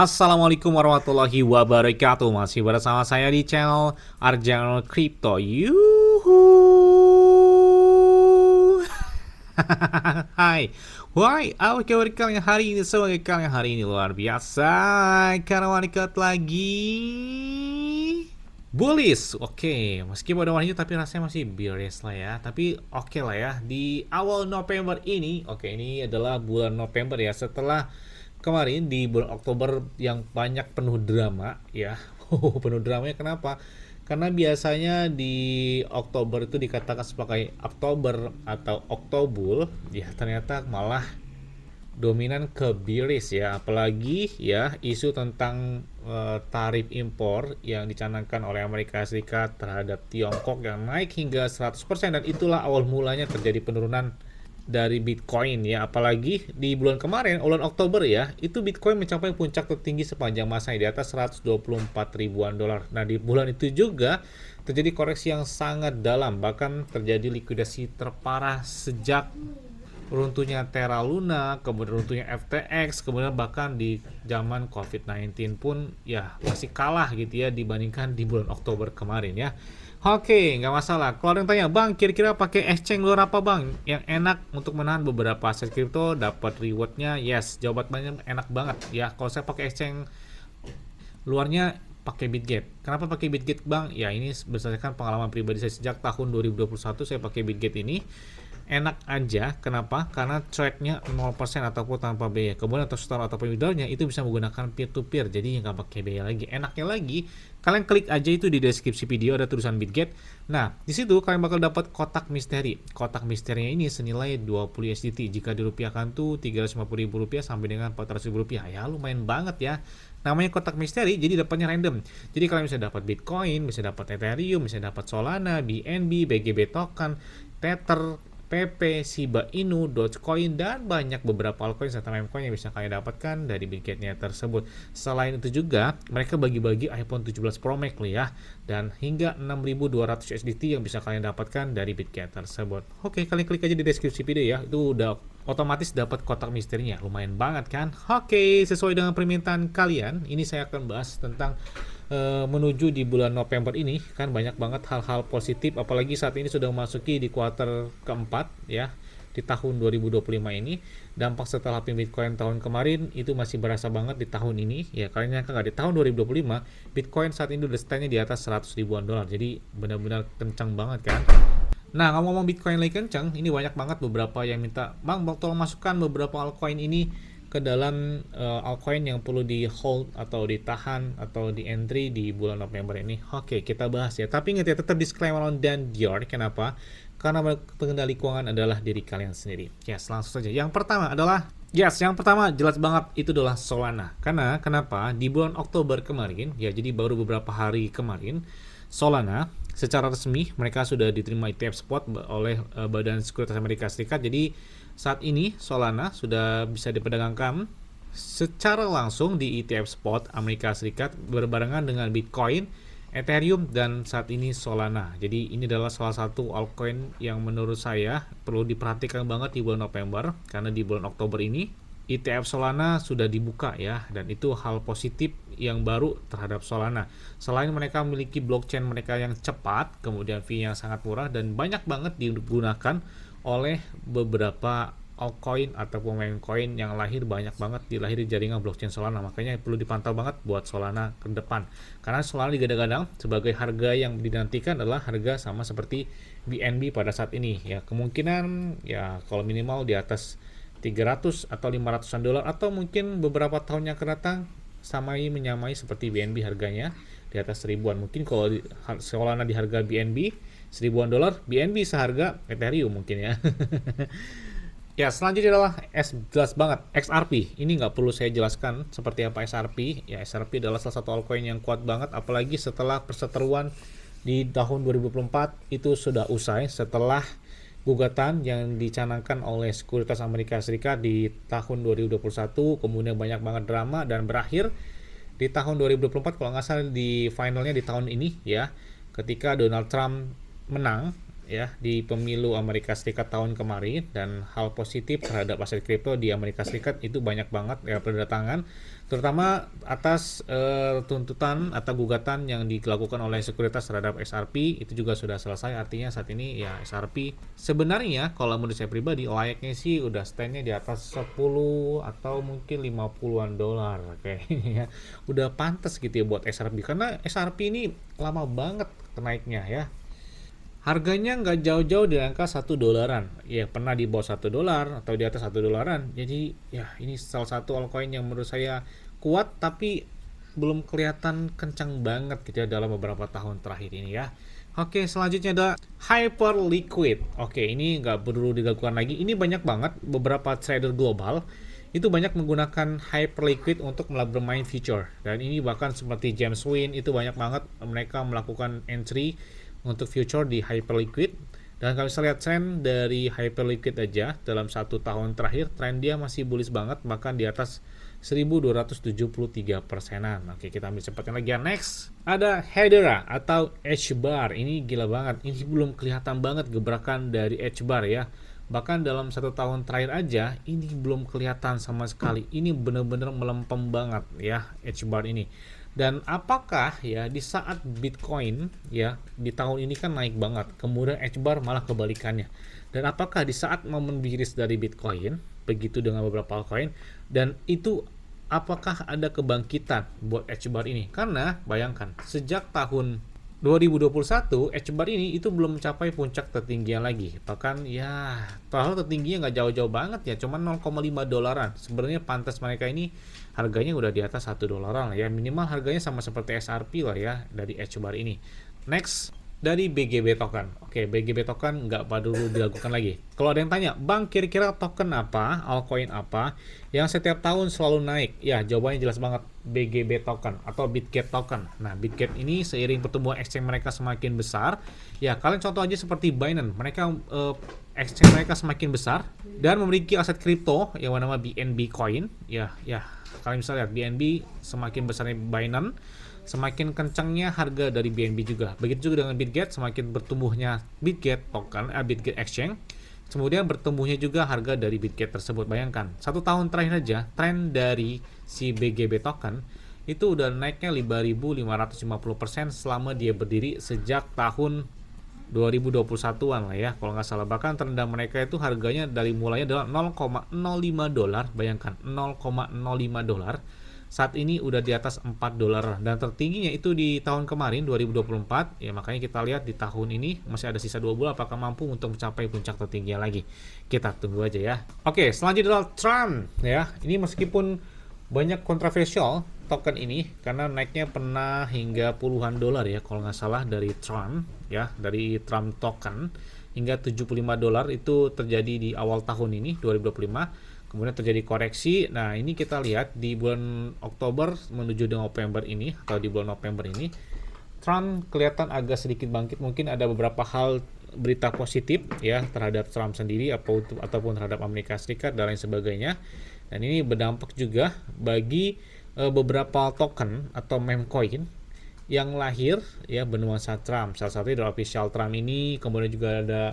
Assalamualaikum warahmatullahi wabarakatuh. Masih bersama saya di channel Arjanul Crypto. Yuhu. Hai. Why? Apa kabar kalian hari ini? Semoga kalian hari ini luar biasa. Karena wanikat lagi bullish. Oke, meski pada warnanya tapi rasanya masih bearish lah ya. Tapi oke lah ya. Di awal November ini, oke, ini adalah bulan November ya. Setelah kemarin di bulan Oktober yang banyak penuh drama ya. Penuh dramanya kenapa? Karena biasanya di Oktober itu dikatakan sebagai Oktober atau Oktobul, ya ternyata malah dominan ke bearish ya, apalagi ya isu tentang tarif impor yang dicanangkan oleh Amerika Serikat terhadap Tiongkok yang naik hingga 100%, dan itulah awal mulanya terjadi penurunan dari Bitcoin ya. Apalagi di bulan kemarin, bulan Oktober ya, itu Bitcoin mencapai puncak tertinggi sepanjang masa di atas 124 ribuan dolar. Nah, di bulan itu juga terjadi koreksi yang sangat dalam, bahkan terjadi likuidasi terparah sejak runtuhnya Terra Luna, kemudian runtuhnya FTX, kemudian bahkan di zaman COVID-19 pun ya masih kalah gitu ya dibandingkan di bulan Oktober kemarin ya. Oke, nggak masalah. Kalau ada yang tanya, Bang, kira-kira pakai exchange luar apa, Bang, yang enak untuk menahan beberapa aset kripto, dapat rewardnya? Yes, jawabannya enak banget ya. Kalau saya pakai exchange luarnya pakai Bitget. Kenapa pakai Bitget, Bang? Ya, ini berdasarkan pengalaman pribadi saya sejak tahun 2021 saya pakai Bitget ini. Enak aja, kenapa? Karena trade-nya 0% ataupun tanpa biaya. Kemudian untuk store ataupun withdrawal-nya itu bisa menggunakan peer-to-peer, jadi nggak pakai biaya lagi. Enaknya lagi, kalian klik aja itu di deskripsi video ada tulisan Bitget. Nah, di situ kalian bakal dapat kotak misteri. Kotak misterinya ini senilai 20 USDT. Jika dirupiahkan tuh Rp350.000 sampai dengan Rp400.000. Ya, lumayan banget ya. Namanya kotak misteri, jadi dapatnya random. Jadi kalian bisa dapat Bitcoin, bisa dapat Ethereum, bisa dapat Solana, BNB, BGB token, Tether, PP, Shiba Inu, Dogecoin, dan banyak beberapa altcoin serta memecoin yang bisa kalian dapatkan dari Bitgetnya tersebut. Selain itu juga, mereka bagi-bagi iPhone 17 Pro Max ya, dan hingga 6.200 USDT yang bisa kalian dapatkan dari Bitget tersebut. Oke, kalian klik aja di deskripsi video ya, itu udah otomatis dapat kotak misterinya. Lumayan banget kan? Oke, sesuai dengan permintaan kalian, ini saya akan bahas tentang menuju di bulan November ini. Kan banyak banget hal-hal positif, apalagi saat ini sudah memasuki di kuartal keempat ya di tahun 2025 ini. Dampak setelah Bitcoin tahun kemarin itu masih berasa banget di tahun ini ya. Kalian nyangka nggak, di tahun 2025 Bitcoin saat ini udah stand-nya di atas 100 ribuan dolar, jadi benar-benar kencang banget kan. Nah, ngomong-ngomong Bitcoin lagi kencang, ini banyak banget beberapa yang minta, Bang, tolong masukkan beberapa altcoin ini ke dalam altcoin yang perlu di hold atau ditahan atau di entry di bulan November ini. Oke, kita bahas ya. Tapi ingat ya, tetap disclaimer on dan Dior. Kenapa? Karena pengendali keuangan adalah diri kalian sendiri. Yes, langsung saja. Yang pertama jelas banget itu adalah Solana. Karena kenapa? Di bulan Oktober kemarin, ya jadi baru beberapa hari kemarin, Solana secara resmi mereka sudah diterima ETF spot oleh Badan Sekuritas Amerika Serikat. Jadi saat ini Solana sudah bisa diperdagangkan secara langsung di ETF spot Amerika Serikat berbarengan dengan Bitcoin, Ethereum, dan saat ini Solana. Jadi ini adalah salah satu altcoin yang menurut saya perlu diperhatikan banget di bulan November, karena di bulan Oktober ini ETF Solana sudah dibuka ya, dan itu hal positif yang baru terhadap Solana. Selain mereka memiliki blockchain mereka yang cepat, kemudian fee yang sangat murah, dan banyak banget digunakan oleh beberapa altcoin ataupun meme coin yang banyak banget dilahir di jaringan blockchain Solana. Makanya perlu dipantau banget buat Solana ke depan, karena Solana digadang-gadang sebagai harga yang dinantikan adalah harga sama seperti BNB pada saat ini ya. Kemungkinan ya kalau minimal di atas 300 atau 500-an dolar, atau mungkin beberapa tahun yang akan datang menyamai seperti BNB harganya di atas ribuan. Mungkin kalau Solana di harga BNB $1.000, BNB seharga Ethereum mungkin ya. Ya, selanjutnya adalah jelas banget XRP. Ini nggak perlu saya jelaskan seperti apa XRP. Ya, XRP adalah salah satu altcoin yang kuat banget, apalagi setelah perseteruan di tahun 2024 itu sudah usai setelah gugatan yang dicanangkan oleh Sekuritas Amerika Serikat di tahun 2021, kemudian banyak banget drama dan berakhir di tahun 2024 kalau nggak salah, di finalnya di tahun ini ya, ketika Donald Trump menang ya di pemilu Amerika Serikat tahun kemarin, dan hal positif terhadap aset kripto di Amerika Serikat itu banyak banget ya berdatangan, terutama atas tuntutan atau gugatan yang dilakukan oleh sekuritas terhadap XRP itu juga sudah selesai. Artinya saat ini ya XRP sebenarnya kalau menurut saya pribadi layaknya sih udah standnya di atas 10 atau mungkin 50-an dolar kayaknya ya. Udah pantas gitu ya buat XRP, karena XRP ini lama banget kenaiknya ya. Harganya nggak jauh-jauh di angka 1 dolaran, ya pernah di bawah 1 dolar atau di atas 1 dolaran. Jadi ya ini salah satu altcoin yang menurut saya kuat, tapi belum kelihatan kencang banget gitu ya dalam beberapa tahun terakhir ini ya. Oke, selanjutnya ada Hyperliquid. Oke, ini nggak perlu dilakukan lagi. Ini banyak banget beberapa trader global itu banyak menggunakan Hyperliquid untuk bermain future, dan ini bahkan seperti James Wynn itu banyak banget mereka melakukan entry untuk future di Hyperliquid. Dan kalau bisa lihat tren dari Hyperliquid aja dalam 1 tahun terakhir, tren dia masih bullish banget, bahkan di atas 1273%-an. Oke, kita ambil cepatnya lagi ya. Next, ada Hedera atau H-Bar. Ini gila banget. Ini belum kelihatan banget gebrakan dari H-Bar ya. Bahkan dalam 1 tahun terakhir aja, ini belum kelihatan sama sekali. Ini benar-benar melempem banget ya H-Bar ini. Dan apakah ya di saat Bitcoin ya di tahun ini kan naik banget, kemudian H-Bar malah kebalikannya. Dan apakah di saat momen bearish dari Bitcoin, begitu dengan beberapa altcoin, dan itu apakah ada kebangkitan buat H-Bar ini? Karena bayangkan sejak tahun 2021 H-Bar ini itu belum mencapai puncak tertingginya lagi. Bahkan ya padahal tertingginya nggak jauh-jauh banget ya, cuma 0,5 dolaran. Sebenarnya pantas mereka ini harganya udah di atas 1 dolaran lah ya, minimal harganya sama seperti XRP lah ya dari H-Bar ini. Next, dari BGB token. Oke, BGB token nggak perlu dilakukan lagi. Kalau ada yang tanya, Bang kira-kira token apa, altcoin apa yang setiap tahun selalu naik? Ya, jawabannya jelas banget, BGB token atau Bitget token. Nah, Bitget ini seiring pertumbuhan exchange mereka semakin besar, ya kalian contoh aja seperti Binance, mereka exchange mereka semakin besar dan memiliki aset kripto yang bernama BNB coin. Ya, kalian bisa lihat BNB semakin besarnya Binance, semakin kencangnya harga dari BNB juga. Begitu juga dengan Bitget, semakin bertumbuhnya Bitget token, Bitget exchange, kemudian bertumbuhnya juga harga dari Bitget tersebut. Bayangkan, 1 tahun terakhir aja tren dari si BGB token itu udah naiknya 5.550% selama dia berdiri sejak tahun 2021-an lah ya kalau nggak salah. Bahkan terendah mereka itu harganya dari mulainya adalah 0,05 dolar. Bayangkan 0,05 dolar, saat ini udah di atas 4 dolar, dan tertingginya itu di tahun kemarin 2024 ya. Makanya kita lihat di tahun ini masih ada sisa 2 bulan, apakah mampu untuk mencapai puncak tertingginya lagi, kita tunggu aja ya. Oke, selanjutnya adalah Tron ya. Ini meskipun banyak kontroversial token ini karena naiknya pernah hingga puluhan dolar ya kalau nggak salah dari Tron ya, dari Tron token hingga 75 dolar itu terjadi di awal tahun ini 2025. Kemudian terjadi koreksi. Nah, ini kita lihat di bulan Oktober menuju November ini, atau di bulan November ini, Trump kelihatan agak sedikit bangkit. Mungkin ada beberapa hal berita positif ya terhadap Trump sendiri ataupun terhadap Amerika Serikat dan lain sebagainya. Dan ini berdampak juga bagi beberapa token atau meme coin yang lahir ya bernuansa Trump. Salah satunya adalah official Trump ini, kemudian juga ada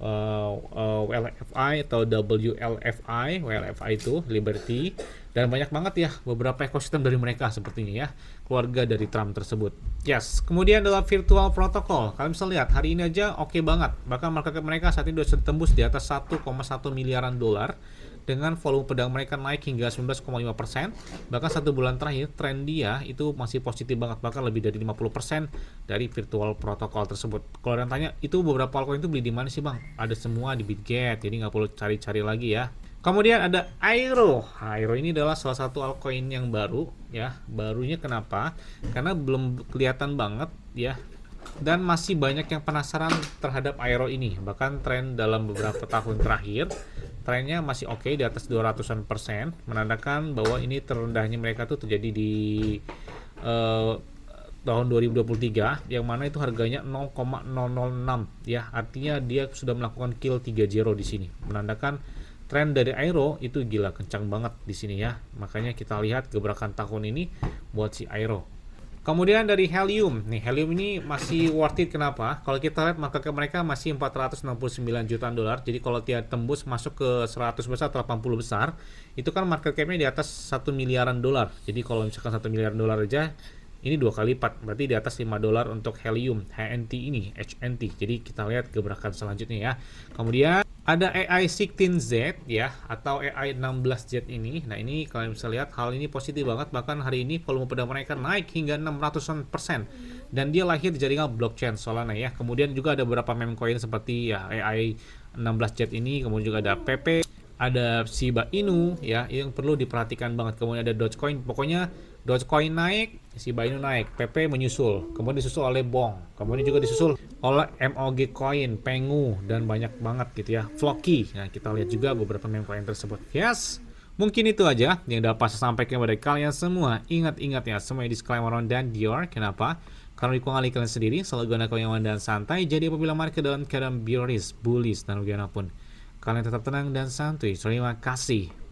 WLFI atau WLFI itu Liberty, dan banyak banget ya beberapa ekosistem dari mereka seperti ini ya, keluarga dari Trump tersebut. Yes, kemudian adalah virtual protocol. Kalian bisa lihat hari ini aja oke banget, bahkan market cap mereka saat ini sudah tembus di atas 1,1 miliaran dolar dengan volume pedang mereka naik hingga 19,5%. Bahkan 1 bulan terakhir tren dia itu masih positif banget, bahkan lebih dari 50% dari virtual protocol tersebut. Kalau ada yang tanya, itu beberapa altcoin itu beli di mana sih Bang? Ada semua di Bitget, jadi nggak perlu cari-cari lagi ya. Kemudian ada Airo. Airo ini adalah salah satu altcoin yang baru ya. Barunya kenapa? Karena belum kelihatan banget ya, dan masih banyak yang penasaran terhadap Airo ini. Bahkan tren dalam beberapa tahun terakhir trennya masih oke di atas 200%, menandakan bahwa ini terendahnya mereka tuh terjadi di tahun 2023 yang mana itu harganya 0,006 ya. Artinya dia sudah melakukan kill 3 zero di sini, menandakan tren dari Airo itu gila kencang banget di sini ya. Makanya kita lihat gebrakan tahun ini buat si Airo. Kemudian dari Helium. Nih, Helium ini masih worth it. Kenapa? Kalau kita lihat market cap mereka masih 469 jutaan dolar. Jadi kalau dia tembus masuk ke 100 besar atau 80 besar, itu kan market capnya di atas 1 miliaran dolar. Jadi kalau misalkan 1 miliaran dolar aja, ini 2 kali lipat. Berarti di atas 5 dolar untuk Helium, HNT ini, HNT. Jadi kita lihat gebrakan selanjutnya ya. Kemudian ada AI 16Z ya, atau AI 16Z ini. Nah ini kalian bisa lihat hal ini positif banget. Bahkan hari ini volume pada mereka naik hingga 600%. Dan dia lahir di jaringan blockchain Solana ya. Kemudian juga ada beberapa meme coin seperti ya AI 16Z ini. Kemudian juga ada PP, ada Shiba Inu ya, yang perlu diperhatikan banget. Kemudian ada Dogecoin. Pokoknya Dogecoin naik, Shiba Inu naik, PP menyusul, kemudian disusul oleh Bong, kemudian juga disusul oleh MOG Coin, Pengu, dan banyak banget gitu ya, Floki. Nah kita lihat juga beberapa meme coin tersebut. Yes, mungkin itu aja yang dapat saya sampaikan kepada kalian semua. Ingat-ingat ya, semua disclaimer on dan Dior. Kenapa? Karena dikuali kalian sendiri, selalu gunakan yang aman dan santai. Jadi apabila market dalam keadaan bearish, bullish, dan bagaimanapun, kalian tetap tenang dan santuy. Terima kasih.